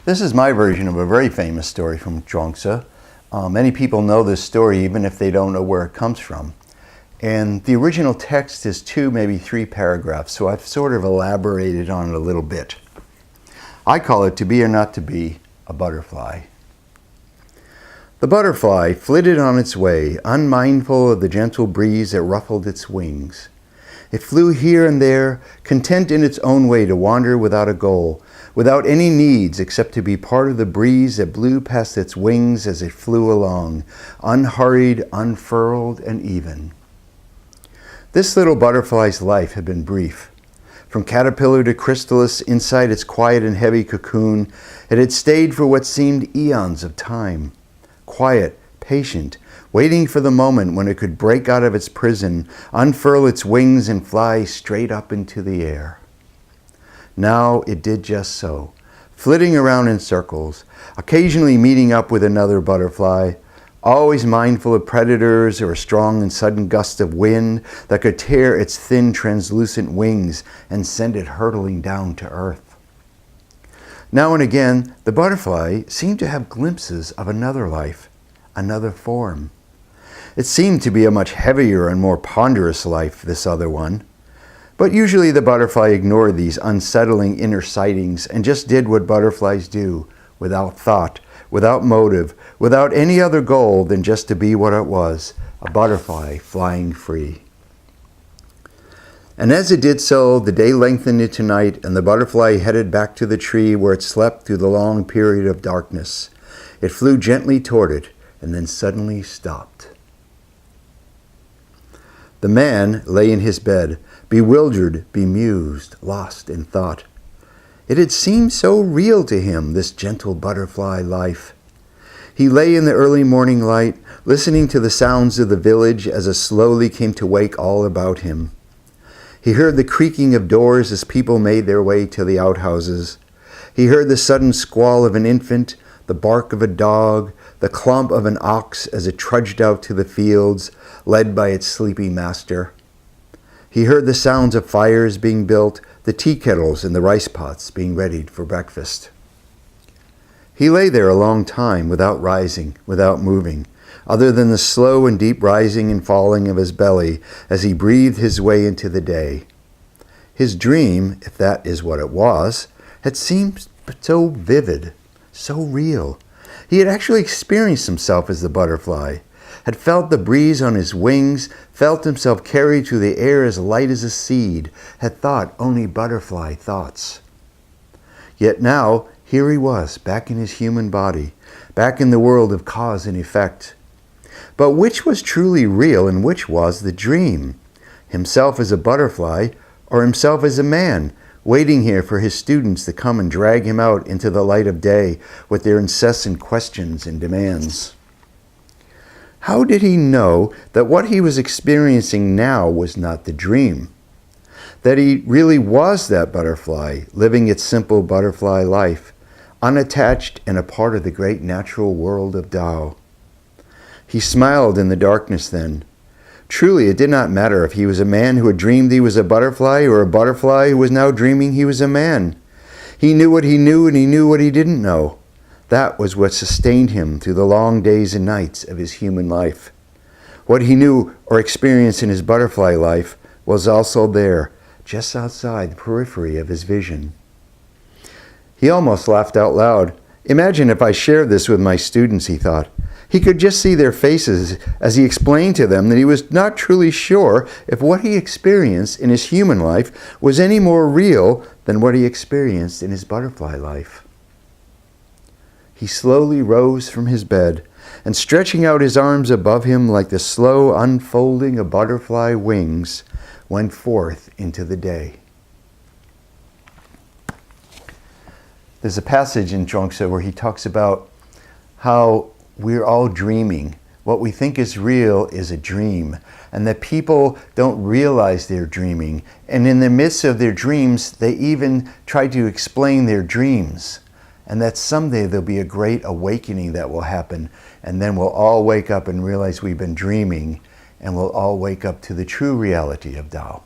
This is my version of a very famous story from Chuang Tzu. Many people know this story even if they don't know where it comes from. And the original text is 2, maybe 3 paragraphs, so I've sort of elaborated on it a little bit. I call it "To Be or Not to Be a Butterfly." The butterfly flitted on its way, unmindful of the gentle breeze that ruffled its wings. It flew here and there, content in its own way to wander without a goal, without any needs except to be part of the breeze that blew past its wings as it flew along, unhurried, unfurled, and even. This little butterfly's life had been brief. From caterpillar to chrysalis, inside its quiet and heavy cocoon, it had stayed for what seemed eons of time. Quiet, patient, waiting for the moment when it could break out of its prison, unfurl its wings, and fly straight up into the air. Now it did just so, flitting around in circles, occasionally meeting up with another butterfly, always mindful of predators or a strong and sudden gust of wind that could tear its thin, translucent wings and send it hurtling down to earth. Now and again, the butterfly seemed to have glimpses of another life, another form. It seemed to be a much heavier and more ponderous life, this other one. But usually the butterfly ignored these unsettling inner sightings and just did what butterflies do, without thought, without motive, without any other goal than just to be what it was, a butterfly flying free. And as it did so, the day lengthened into night, and the butterfly headed back to the tree where it slept through the long period of darkness. It flew gently toward it, and then suddenly stopped. The man lay in his bed, bewildered, bemused, lost in thought. It had seemed so real to him, this gentle butterfly life. He lay in the early morning light, listening to the sounds of the village as it slowly came to wake all about him. He heard the creaking of doors as people made their way to the outhouses. He heard the sudden squall of an infant, the bark of a dog, the clump of an ox as it trudged out to the fields, led by its sleepy master. He heard the sounds of fires being built, the tea kettles and the rice pots being readied for breakfast. He lay there a long time without rising, without moving, other than the slow and deep rising and falling of his belly as he breathed his way into the day. His dream, if that is what it was, had seemed so vivid, so real. He had actually experienced himself as the butterfly, had felt the breeze on his wings, felt himself carried through the air as light as a seed, had thought only butterfly thoughts. Yet now, here he was, back in his human body, back in the world of cause and effect. But which was truly real and which was the dream? Himself as a butterfly, or himself as a man, waiting here for his students to come and drag him out into the light of day with their incessant questions and demands? How did he know that what he was experiencing now was not the dream? That he really was that butterfly, living its simple butterfly life, unattached and a part of the great natural world of Tao. He smiled in the darkness then. Truly, it did not matter if he was a man who had dreamed he was a butterfly or a butterfly who was now dreaming he was a man. He knew what he knew and he knew what he didn't know. That was what sustained him through the long days and nights of his human life. What he knew or experienced in his butterfly life was also there, just outside the periphery of his vision. He almost laughed out loud. Imagine if I shared this with my students, he thought. He could just see their faces as he explained to them that he was not truly sure if what he experienced in his human life was any more real than what he experienced in his butterfly life. He slowly rose from his bed and, stretching out his arms above him like the slow unfolding of butterfly wings, went forth into the day. There's a passage in Chuang Tzu where he talks about how we're all dreaming. What we think is real is a dream, and that people don't realize they're dreaming. And in the midst of their dreams, they even try to explain their dreams. And that someday there'll be a great awakening that will happen, and then we'll all wake up and realize we've been dreaming, and we'll all wake up to the true reality of Tao.